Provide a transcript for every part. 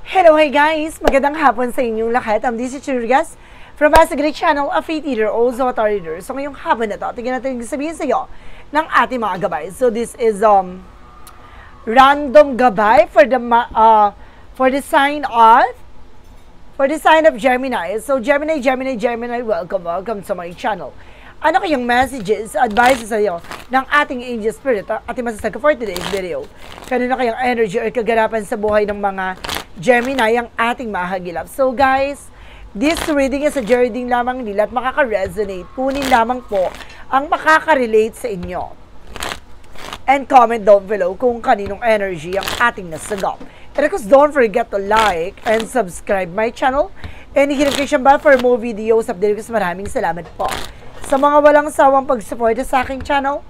Hello, hi guys! Magandang hapon sa inyong lahat. This is Chirigas from As a Great Channel, a faith eater, also a Tarot reader. So ngayong hapon na to, tingnan natin yung sabihin sa iyo ng ating mga gabay. So this is random gabay for the sign of Gemini. So Gemini, welcome to my channel. Ano kayong messages, advices sa iyo ng ating angel spirit, ating masasagot for today's video? Kanino kayang energy or kaganapan sa buhay ng mga Gemini ang ating mahagilap? So guys, this reading is a reading lamang nila at makaka-resonate. Kunin lamang po ang makaka-relate sa inyo. And comment down below kung kaninong energy ang ating nasagap. And of course, don't forget to like and subscribe my channel. And hit notification bell for more videos update. Maraming salamat po sa mga walang sawang pag-suporta sa aking channel,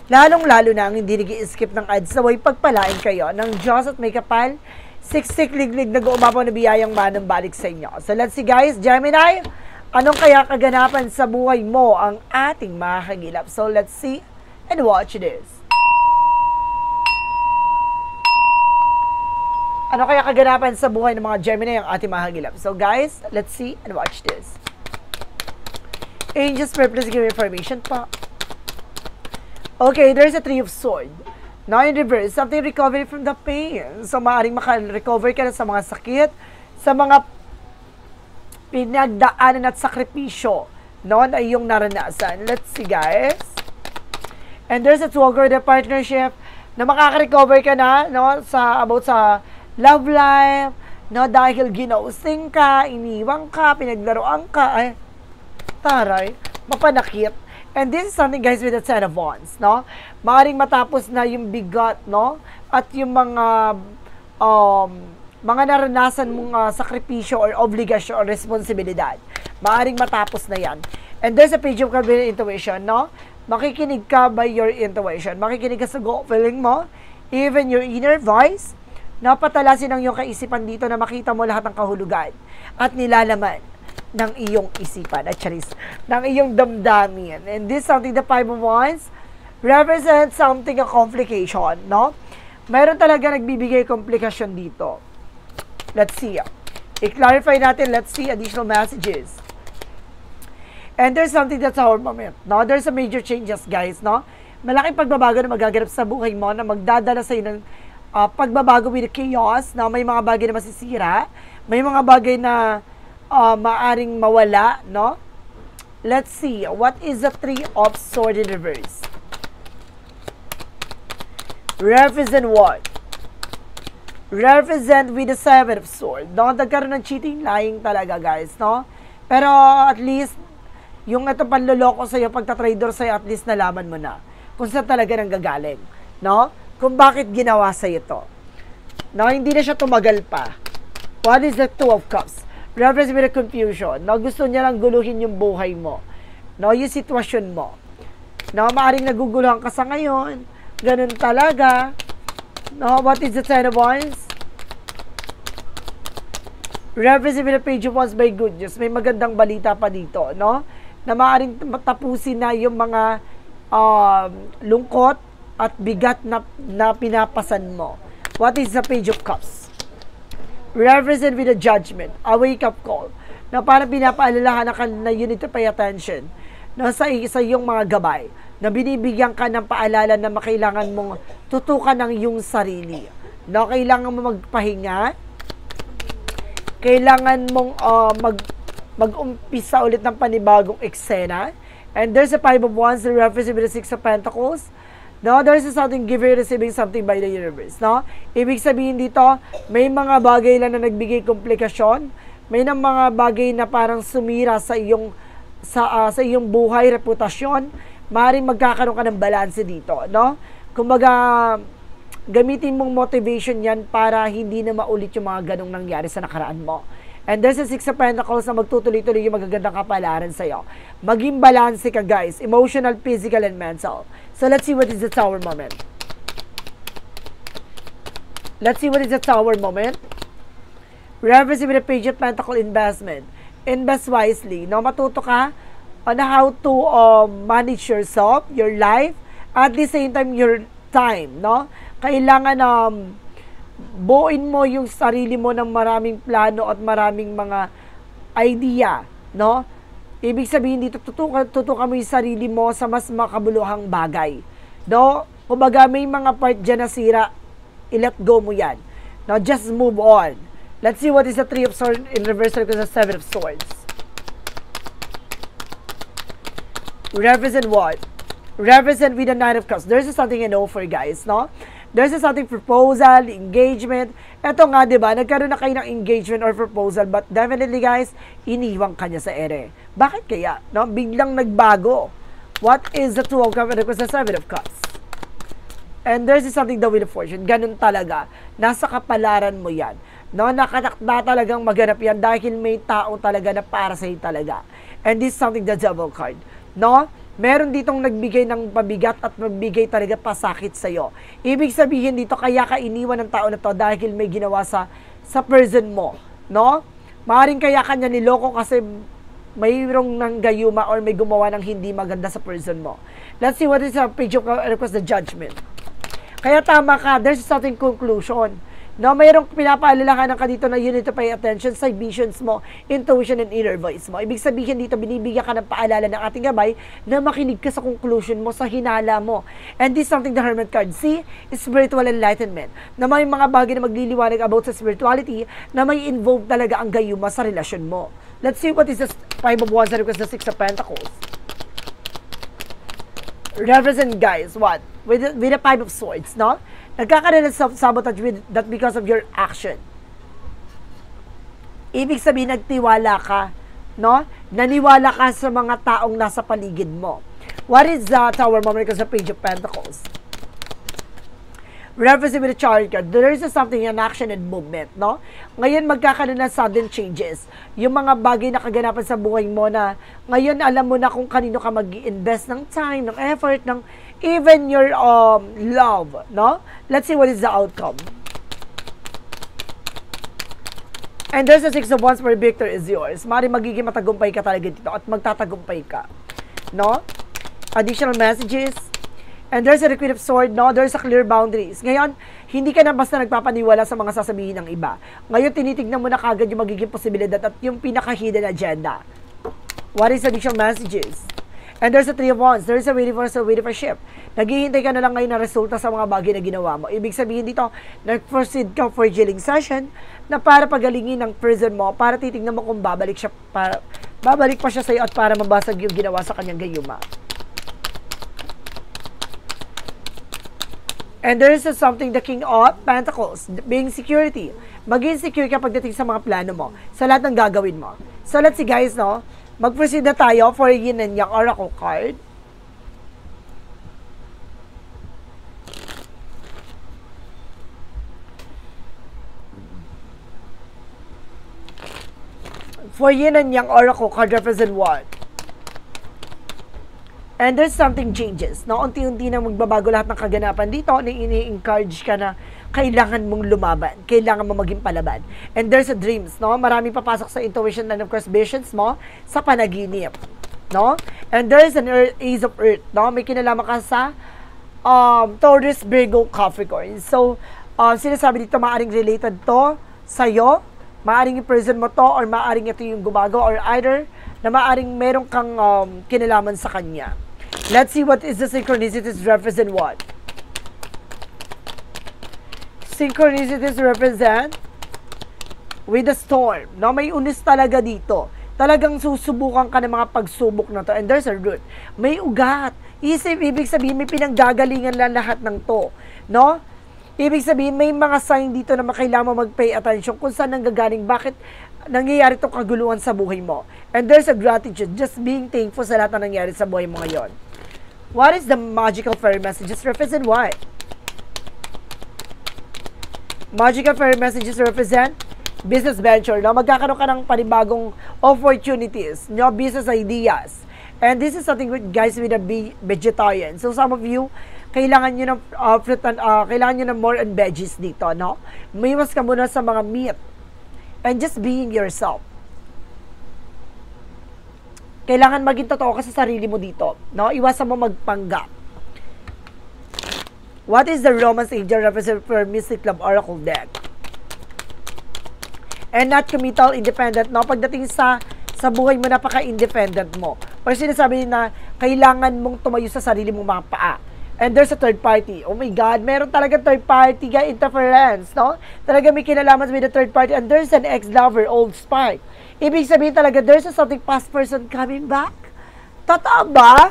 lalong-lalo na ang hindi nag-i-skip ng ads, naway pagpalain kayo ng Diyos at may kapal, siksik liglig nag-uumapaw na biyayang manang balik sa inyo. So let's see guys, Gemini, anong kaya kaganapan sa buhay mo ang ating makakagilap? So let's see and watch this. Ano kaya kaganapan sa buhay ng mga Gemini ang ating makakagilap? So guys, let's see and watch this. Angels, please give information pa. Okay, there's a Three of Swords. Now in reverse, something recovery from the pain. So, maaaring maka-recover ka na sa mga sakit, sa mga pinagdaanan at sakripisyo noon ay yung naranasan. Let's see, guys. And there's a two-girl partnership na makaka-recover ka na, no, about sa love life, no, dahil ginausing ka, iniwang ka, pinaglaruan ka, taray, mapanakit. And this is something guys with the Ten of Wands, no? Maaring matapos na yung bigat, no? At yung mga naranasan mong sakripisyo or obligasyon or responsibilidad. Maaring matapos na yan. And there's a page of intuition, no? Makikinig ka by your intuition. Makikinig ka sa gut feeling mo, even your inner voice. Napatalasin ang iyong kaisipan dito na makita mo lahat ng kahulugan at nilalaman ng iyong isipan at ng iyong damdamin. And this something the Five of Wands represents something a complication, no? Mayroon talaga nagbibigay komplikasyon dito. Let's see. I-clarify natin. Let's see additional messages. And there's something that's our moment, no? There's a major changes, guys, no? Malaking pagbabago na magaganap sa buhay mo na magdadala sa iyo ng pagbabago with chaos, na may mga bagay na masisira, may mga bagay na maaring mawala, no? Let's see. What is the Three of Swords in reverse? Represent what? Represent with the Seven of Swords. No? Nagkaroon ng cheating, lying talaga, guys, no? Pero at least, yung ito panloloko sa'yo, pagtatrader sa'yo, at least nalaman mo na kung saan talaga nang gagaling, no? Kung bakit ginawa sa'yo ito. No? Hindi na siya tumagal pa. What is the Two of Cups? Represent with a confusion. No, gusto niya lang guluhin yung buhay mo. No, yung sitwasyon mo. No, maaring naguguluhan ka sa ngayon. Ganun talaga. No, what is the Ten of Wands? Represent with a Page of Wands by good news. May magandang balita pa dito, no? Na maaring tapusin na yung mga lungkot at bigat na pinapasan mo. What is the Page of Cups? Represent with a judgment, a wake-up call, na parang pinapaalalahan na you need to pay attention, na sa iyong mga gabay, na binibigyan ka ng paalala na makailangan mong tutukan ng iyong sarili. No, kailangan mo magpahinga, kailangan mong mag-umpisa ulit ng panibagong eksena. And there's a Five of Wands, the represent with the Six of Pentacles. No, there's something giving, receiving something by the universe, no? Ibig sabihin dito, may mga bagay lang na nagbigay komplikasyon, may mga bagay na parang sumira sa iyong buhay, reputasyon, maaaring magkakaroon ka ng balanse dito, no? Kumbaga, gamitin mong motivation yan para hindi na maulit yung mga ganong nangyari sa nakaraan mo. And there's a Six of Pentacles na magtutuloy-tuloy yung magagandang kapalaran sa'yo. Maging balanse ka, guys. Emotional, physical, and mental. So, let's see what is the Tower moment. Let's see what is the Tower moment. Reverse with a Page of Pentacles investment. Invest wisely. No? Matuto ka on how to manage yourself, your life, at the same time, your time. No? Kailangan buuin mo yung sarili mo ng maraming plano at maraming mga idea, no? Ibig sabihin dito, tutukan mo yung sarili mo sa mas makabuluhang bagay. No? Kumbaga may mga part dyan na sira, i-let go mo yan. Now, just move on. Let's see what is the Three of Swords in reversal ko sa Seven of Swords. Represent what? Represent with the Nine of Cups. There's something I know for guys, no? There's something proposal, engagement. Ito nga, di ba? Nagkaroon na kayo ng engagement or proposal, but definitely, guys, iniwang kanya sa ere. Bakit kaya? No? Biglang nagbago. What is the Two of Cups and the Seven of Cups? And there's something, the Wheel of Fortune. Ganun talaga. Nasa kapalaran mo yan. No? Nakatakda talagang maganap yan dahil may tao talaga na para sa'yo talaga. And this is something, the Devil card. No? Meron ditong nagbigay ng pabigat at magbigay talaga pasakit sa'yo. Ibig sabihin dito, kaya ka iniwan ng tao na to dahil may ginawa sa person mo. No? Maaaring kaya kanya niloko kasi mayroong nanggayuma or may gumawa ng hindi maganda sa person mo. Let's see what is the page of the Judgment. Kaya tama ka, there's something conclusion. No, mayroong pinapaalalahanan ka dito na you need to pay attention sa visions mo, intuition, and inner voice mo. Ibig sabihin dito, binibigyan ka ng paalala ng ating gabay na makinig ka sa conclusion mo, sa hinala mo. And this is something the Hermit card. See, spiritual enlightenment. Na may mga bagay na magliliwanag about sa spirituality na may involve talaga ang gayuma sa relasyon mo. Let's see what is the Five of Wands and the Six of Pentacles. Represent, guys, what? With the Five of Swords, no? Nagkakaroon ng self-sabotage with that because of your action. Ibig sabihin, nagtiwala ka, no? Naniwala ka sa mga taong nasa paligid mo. What is the Tower moment because the Page of Pentacles? Reference with the Chariot card, there is something in action and movement, no? Ngayon, magkakaroon ng sudden changes. Yung mga bagay na kaganapan sa buhay mo na ngayon, alam mo na kung kanino ka mag-i-invest ng time, ng effort, ng even your love, no? Let's see what is the outcome. And there's a Six of Wands where victory is yours. Mari magiging matagumpay ka talaga dito at magtatagumpay ka, no? Additional messages. And there's a Queen of Swords, no? There's a clear boundaries. Ngayon, hindi ka na basta nagpapaniwala sa mga sasabihin ng iba. Ngayon, tinitignan mo na kagad yung magiging posibilidad at yung pinaka-hidden agenda. What is additional messages? And there's a Three of Wands. There's a waiting for shift. Naghihintay ka na lang ngayon na resulta sa mga bagay na ginawa mo. Ibig sabihin dito, nag-proceed ka for healing session na para pagalingin ng person mo, para titignan mo kung babalik pa siya sa'yo at para mabasag yung ginawa sa kanyang gayuma. And there is something, the King of Pentacles, being security. Maging secure ka pagdating sa mga plano mo, sa lahat ng gagawin mo. So let's see, guys, no? Mag-proceed na tayo for Yin and Yang Oracle card. For Yin and Yang Oracle card represent what? And there's something changes. No? Unti-unti na magbabago lahat ng kaganapan dito na ini-encourage ka na kailangan mong lumaban. Kailangan mo maging palaban. And there's a dreams. No? Maraming papasok sa intuition and of course visions mo sa panaginip. No? And there's an Ace of Earth. No? May kinalaman ka sa Taurus, Virgo, Capricorn. So, sinasabi dito maaring related to sa'yo. Maaring yung person mo to or maaring ito yung gumago or either na maaring meron kang kinalaman sa kanya. Let's see what is the synchronicities represent what? Synchronicities represent with the storm. No, may unis talaga dito. Talagang susubukan ka ng mga pagsubok na to. And there's a root. May ugat. Ibig sabihin, may pinanggagalingan lang lahat ng to. No? Ibig sabihin, may mga sign dito na kailangan mo mag-pay attention kung saan nanggagaling, bakit nangyayari itong kaguluhan sa buhay mo. And there's a gratitude, just being thankful sa lahat na nangyayari sa buhay mo ngayon. What is the magical fairy messages represent what? Magical fairy messages represent business venture. No? Magkakaroon ka ng panibagong opportunities, no? Business ideas. And this is something with guys with a vegetarian. So some of you, kailangan nyo ng fruit and, kailangan nyo ng more and veggies dito, no? Umiwas ka muna sa mga meat. And just being yourself. Kailangan maging totoo ka sa sarili mo dito, no? Iwasan mo magpanggap. What is the Romance Angel represent for Mystic Love Oracle deck? and not committal, independent, no? Pagdating sa buhay mo, napaka-independent mo. Or sinasabi na kailangan mong tumayo sa sarili mong mga paa. And there's a third party. Oh my God, meron talaga third party interference, no? Talaga may kinalaman with the third party. And there's an ex-lover, old spark. Ibig sabihin talaga, there's a something past person coming back. Totoo ba?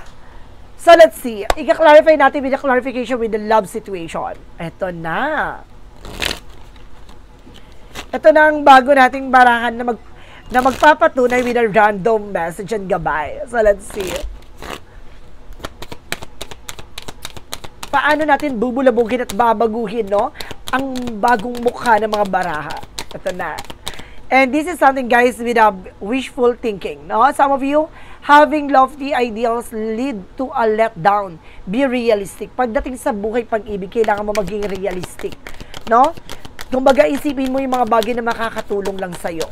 So let's see. Ika-clarify natin with the clarification with the love situation. Ito na. Ito na ang bago nating barahan na magpapatunay with a random message and gabay. So let's see. Paano natin bubulabugin at babaguhin, no? Ang bagong mukha ng mga baraha. Ito na. And this is something, guys, with a wishful thinking, no? Some of you, having lofty ideals lead to a letdown. Be realistic. Pagdating sa buhay pag-ibig, kailangan mo maging realistic, no? Kumbaga, isipin mo yung mga bagay na makakatulong lang sa'yo.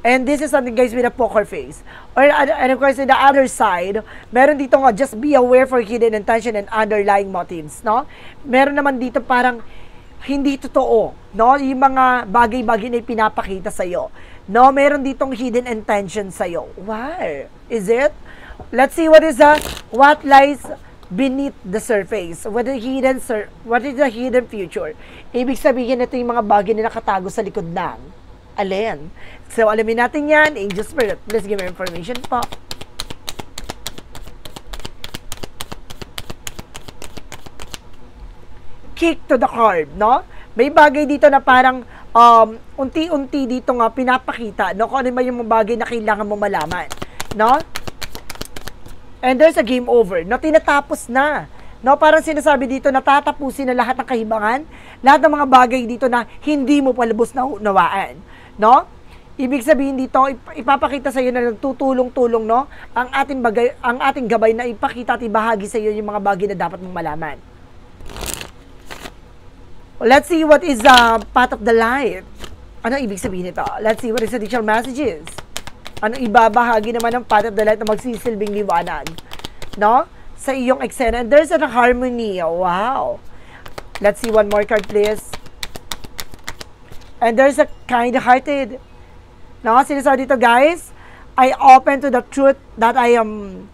And this is something, guys, with a poker face. And of course, in the other side, meron dito nga, just be aware for hidden intention and underlying motives, no? Meron naman dito parang hindi totoo, no? Yung mga bagay-bagay na pinapakita sa'yo. No, meron ditong hidden intention sa'yo. Why? Is it? Let's see what lies beneath the surface. What is the hidden future? Ibig sabihin, ito yung mga bagay na nakatago sa likod ng alin. So, alamin natin yan. Angel Spirit, please give me information po. Kick to the curb, no? May bagay dito na parang unti-unti dito nga pinapakita, no? Kung ano ba yung mga bagay na kailangan mo malaman, no? And there's a game over, no? Tinatapos na. No, parang sinasabi dito na tatapusin na lahat ng kahibangan, lahat ng mga bagay dito na hindi mo palubos na unawaan. No? Ibig sabihin dito, ipapakita sa iyo na nagtutulong-tulong, no? Ang ating gabay na ipakita at ibahagi sa iyo yung mga bagay na dapat mong malaman. Let's see what is the path of the light. Ano ibig sabihin nito? Let's see what is the additional messages. Ano ibabahagi naman ng path of the light na magsisilbing liwanag, no? Sa iyong eksena. And there's a harmony. Wow. Let's see one more card, please. And there's a kind-hearted. No, sinasabi dito, guys, I open to the truth that I am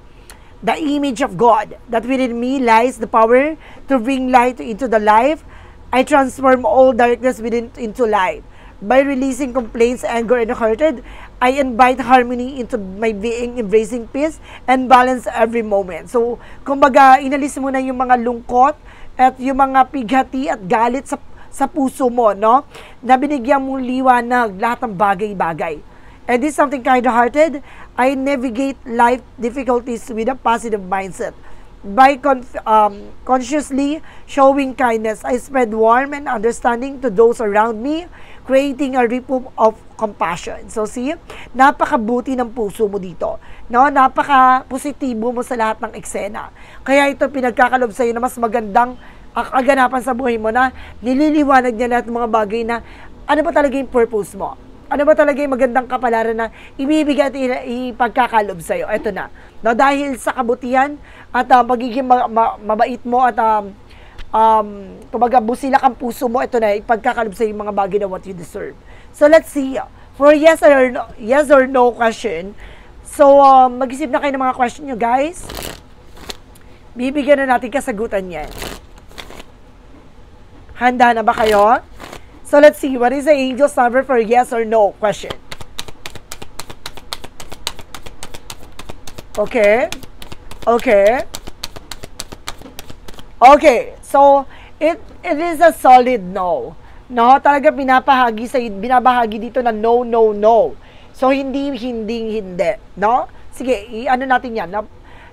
the image of God. That within me lies the power to bring light into the life. I transform all darkness within into light. By releasing complaints, anger, and hatred, I invite harmony into my being, embracing peace and balance every moment. So, kumbaga, inalis mo na yung mga lungkot at yung mga pighati at galit sa puso mo, no? Na binigyan mong liwanag lahat ng bagay-bagay. And this is something kind-hearted. I navigate life difficulties with a positive mindset. By consciously showing kindness, I spread warmth and understanding to those around me, creating a ripple of compassion. So see, napakabuti ng puso mo dito. No? Napaka-positibo mo sa lahat ng eksena. Kaya ito pinagkakalob sa iyo na mas magandang kaganapan sa buhay mo na nililiwanag niya lahat ng mga bagay na ano ba talaga yung purpose mo? Ano ba talaga yung magandang kapalaran na ibibigay at ipagkakalob sa iyo? Ito na. No, dahil sa kabutihan at magiging mabait mo at kumbaga busilak ang puso mo, ito na, ipagkakalob sa iyo yung mga bagay na what you deserve. So let's see. For yes or no question. So mag-isip na kayo ng mga question nyo, guys. Bibigyan na natin kasagutan yan. Handa na ba kayo? So let's see, what is the angel's number for yes or no question? Okay. So it is a solid no. No, talaga binabahagi dito na no. So hindi, no? Sige, ano natin yan, no?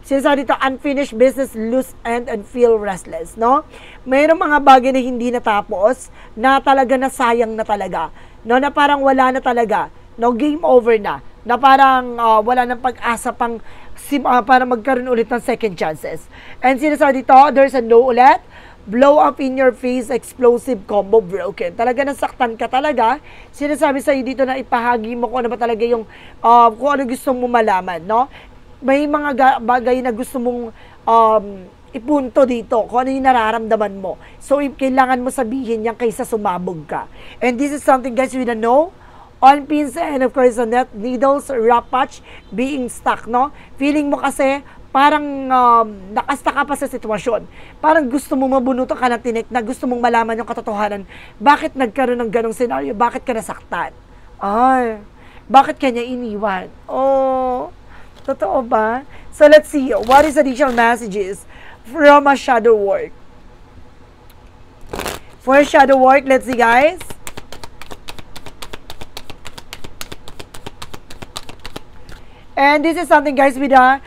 Sinasabi dito, unfinished business, loose end, and feel restless, no? Mayroong mga bagay na hindi natapos, na talaga nasayang na talaga, no? Na parang wala na talaga, no? Game over na parang wala nang pag-asa pang para magkaroon ulit ng second chances. And sinasabi dito, there's a no ulit, blow up in your face, explosive combo broken. Talaga nasaktan ka talaga. Sinasabi sa'yo dito na ipahagi mo kung ano ba talaga yung, kung ano gusto mo malaman, no? May mga bagay na gusto mong ipunto dito, kung ano yung nararamdaman mo. So, kailangan mo sabihin yan kaysa sumabog ka. And this is something, guys, with a no on pins and of course on net needles, rough patch, being stuck, no? Feeling mo kasi parang nakasta ka pa sa sitwasyon. Parang gusto mo mabunutan ka ng tinik na gusto mong malaman yung katotohanan. Bakit nagkaroon ng ganong senaryo? Bakit ka nasaktan? Ay, bakit kanya iniwan? Oh, totoo ba? So let's see, what is additional messages from a shadow work? For shadow work, let's see guys. And this is something guys with a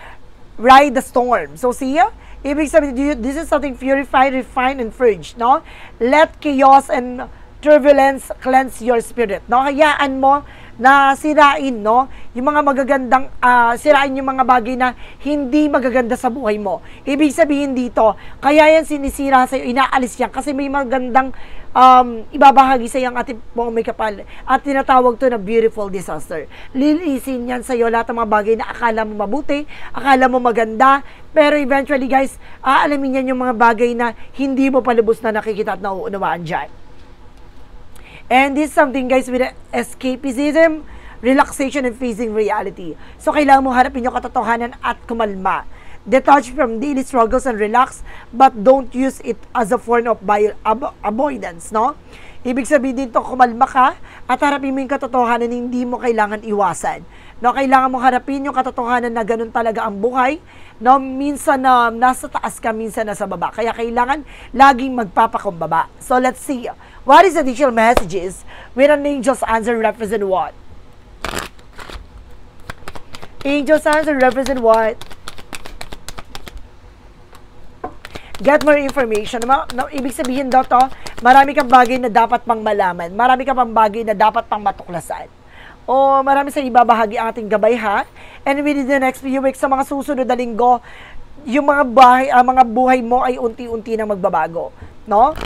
ride the storm. So see, ibig sabihin, this is something purified, refined, and purged, no? Let chaos and turbulence cleanse your spirit, no? Hayaan mo na sirain, no? Yung mga magagandang, sirain yung mga bagay na hindi magaganda sa buhay mo. Ibig sabihin dito, kaya yan sinisira sa'yo, inaalis yan, kasi may magandang ibabahagi sa iyong ating pong may kapal. At tinatawag to na beautiful disaster. Lilisin yan sa iyo lahat ng mga bagay na akala mo mabuti, akala mo maganda, pero eventually guys, aalamin yan yung mga bagay na hindi mo palubos na nakikita at nauunawaan dyan. And this is something guys with escapism, relaxation, and facing reality. So kailangan mo harapin yung katotohanan at kumalma. Detach from daily struggles and relax, but don't use it as a form of avoidance, no? Ibig sabihin dito, kumalma ka at harapin mo yung katotohanan na hindi mo kailangan iwasan. No, kailangan mo harapin yung katotohanan na ganun talaga ang buhay. No, minsan na nasa taas ka, minsan nasa baba. Kaya kailangan laging magpapakumbaba. So let's see. What is additional messages with an angel's answer represent what? Angel's answer represent what? Get more information. No, ibig sabihin daw to, marami kang bagay na dapat pang malaman. Marami kang pang bagay na dapat pang matuklasan. O marami sa ibabahagi ang ating gabay ha. And within the next few weeks, sa mga susunod na linggo, yung mga buhay mo ay unti-unti na magbabago. No?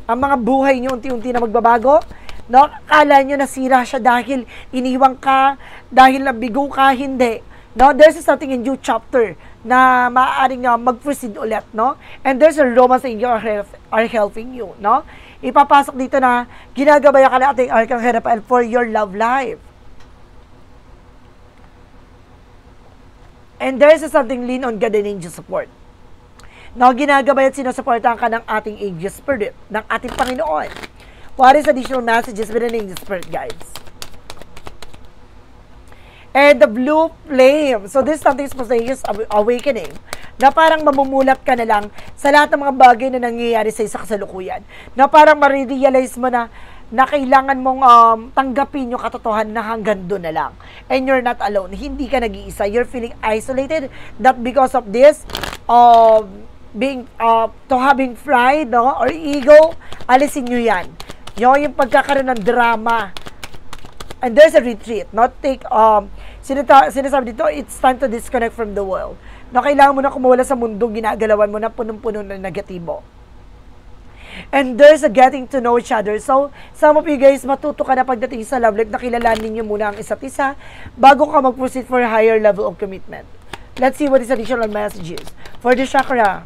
Ang mga buhay nyo unti-unti na magbabago. No? Akala nyo nasira siya dahil iniwang ka, dahil nabigo ka, hindi. No? There's something in new chapter na maaaring mag-proceed ulit, no? And there's a romance angel are helping you, no? Ipapasok dito na ginagabayan ka na ating Archangel Raphael for your love life. And there's something lean on God and angel support. No, ginagabayan at sinusuportahan ka ng ating angel spirit, ng ating Panginoon. What is additional messages with an angel spirit, guys? And the blue flame. So this is something spontaneous awakening. Na parang mamumulat ka na lang sa lahat ng mga bagay na nangyayari sa isa kasalukuyan. Na parang marirealize mo na kailangan mong tanggapin yung katotohanan na hanggang doon na lang. And you're not alone. Hindi ka nag-iisa. You're feeling isolated. Not because of this, having pride, no? Or ego. Alisin nyo yan. Yung pagkakaroon ng drama. And there's a retreat. Not take, sinasabi dito, it's time to disconnect from the world. Na kailangan mo na kumawala sa mundo, ginagalawan mo na punong-puno ng negatibo. And there's a getting to know each other. So, some of you guys, matuto ka na pagdating sa love life na kilalanin nyo muna ang isa't isa bago ka mag-proceed for a higher level of commitment. Let's see what is additional messages for the chakra.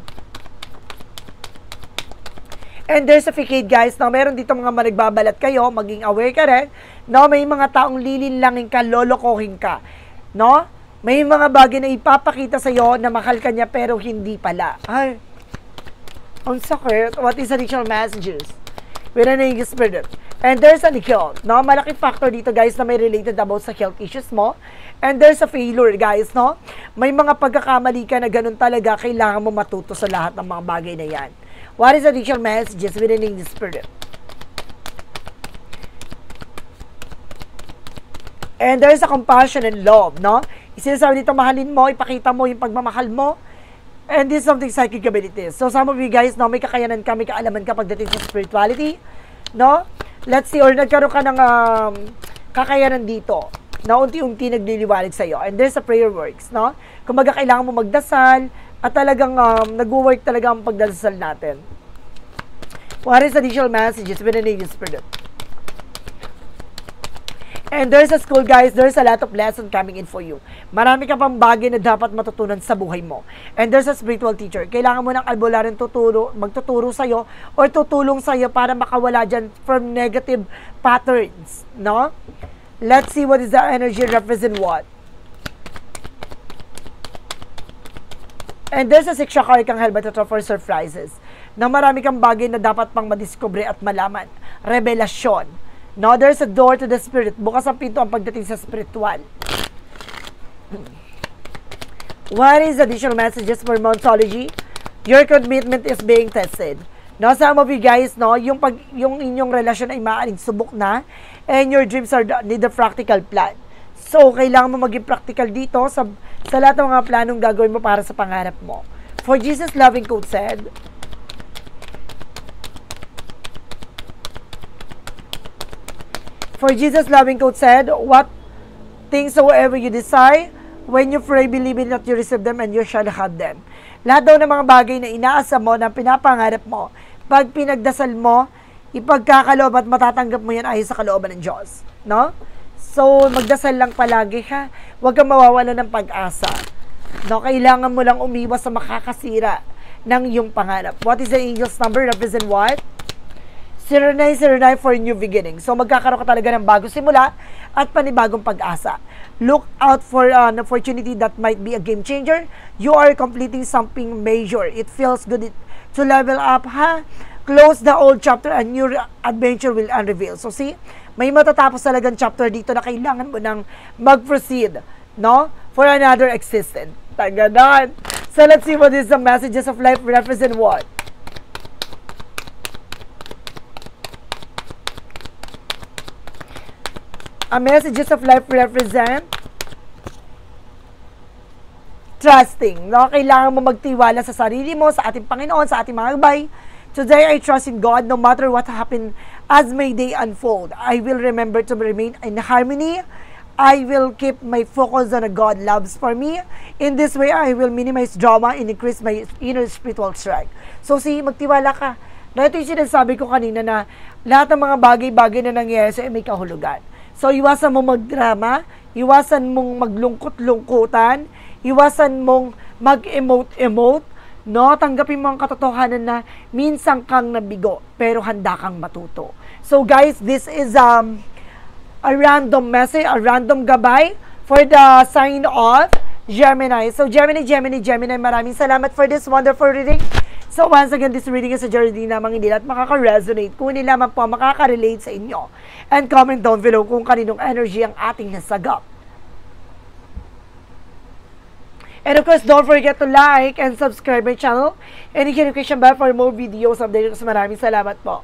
And there's a facade, guys, na meron dito mga managbabalat kayo, maging aware ka rin, no? May mga taong lilinlangin ka, lolokohin ka, no? May mga bagay na ipapakita sa iyo na mahal ka niya pero hindi pala. Ay, ang sakit. What is additional messages with an angel spirit? And there's an health, no? Malaki factor dito, guys, na may related about sa health issues mo. And there's a failure, guys, no? May mga pagkakamali ka na ganun talaga, kailangan mo matuto sa lahat ng mga bagay na yan. What is additional messages with an angel spirit? And there's a compassion and love, no? Sinasabi dito, mahalin mo, ipakita mo yung pagmamahal mo. And this is something psychic abilities. So some of you guys, no, may kakayanan ka, may kaalaman ka pagdating sa spirituality, no? Let's see, or nagkaroon ka ng kakayanan dito na unti-unti nagliliwanag sa iyo. And there's a prayer works, no? Kumbaga kailangan mo magdasal at talagang nag-work talaga ang pagdasal natin. What is additional messages with an angel spirit? And there's a school, guys, there's a lot of lesson coming in for you. Marami ka pang bagay na dapat matutunan sa buhay mo. And there's a spiritual teacher. Kailangan mo ng albularyo magtuturo sa'yo or tutulong sa'yo para makawala dyan from negative patterns, no? Let's see what is the energy represent what. And there's a 6 Archangel Metatron for surprises. Na marami kang bagay na dapat pang madiscover at malaman. Revelasyon. No, there's a door to the spirit. Bukas ang pinto ang pagdating sa spiritual. What is additional messages for Mountology? Your commitment is being tested. No, some of you guys, no, yung inyong relasyon ay maaaring subok na and your dreams need a practical plan. So, kailangan mo maging practical dito sa lahat ng mga planong gagawin mo para sa pangarap mo. For Jesus loving quote said, what things soever you desire, when you pray, believe in that you receive them and you shall have them. Lahat daw ng mga bagay na inaasa mo, na pinapangarap mo, pag pinagdasal mo, ipagkakaloob at matatanggap mo yan ayon sa kalooban ng Diyos. No? So, magdasal lang palagi, ha? Huwag kang mawawala ng pag-asa. No? Kailangan mo lang umiwas sa makakasira ng iyong pangarap. What is the angel's number? Represent what? 0909 for new beginning. So, magkakaroon ka talaga ng bagong simula at panibagong pag-asa. Look out for an opportunity that might be a game changer. You are completing something major. It feels good to level up, ha? Close the old chapter and new adventure will unreveal. So, see, may matatapos talagang chapter dito na kailangan mo nang mag-proceed, no? For another existence. Tagadan. So, let's see what is the messages of life represent what? Messages of life represent trusting. No? Kailangan mo magtiwala sa sarili mo, sa ating Panginoon, sa ating mga gabay. Today, I trust in God no matter what happened as my day unfold. I will remember to remain in harmony. I will keep my focus on what God loves for me. In this way, I will minimize drama and increase my inner spiritual strength. So, magtiwala ka. Dito yung sinasabi ko kanina na lahat ng mga bagay-bagay na nangyayari sa may kahulugan. So, iwasan mong magdrama, iwasan mong maglungkot-lungkutan, iwasan mong mag-emote-emote, no? Tanggapin mo ang katotohanan na minsan kang nabigo, pero handa kang matuto. So, guys, this is a random message, a random gabay for the sign of Gemini. So, Gemini, maraming salamat for this wonderful reading. So, once again, this reading is a journey namang hindi lahat makaka-resonate. Kung hindi lamang po makaka-relate sa inyo. And comment down below kung kaninong energy ang ating nasagap. And of course, don't forget to like and subscribe my channel. And hit the notification bell for more videos updated. Maraming salamat po.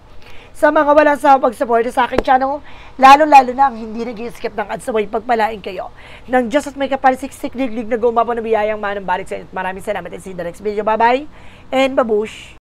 Sa mga walang sa pag-support sa aking channel, lalo-lalo na ang hindi nag-skip ng ads, sabay pagpalain kayo ng Diyos at may kapalisiksik liglig na gumapo na biyayang manang balik sa inyo. Maraming salamat and see you in the next video. Bye-bye and babush!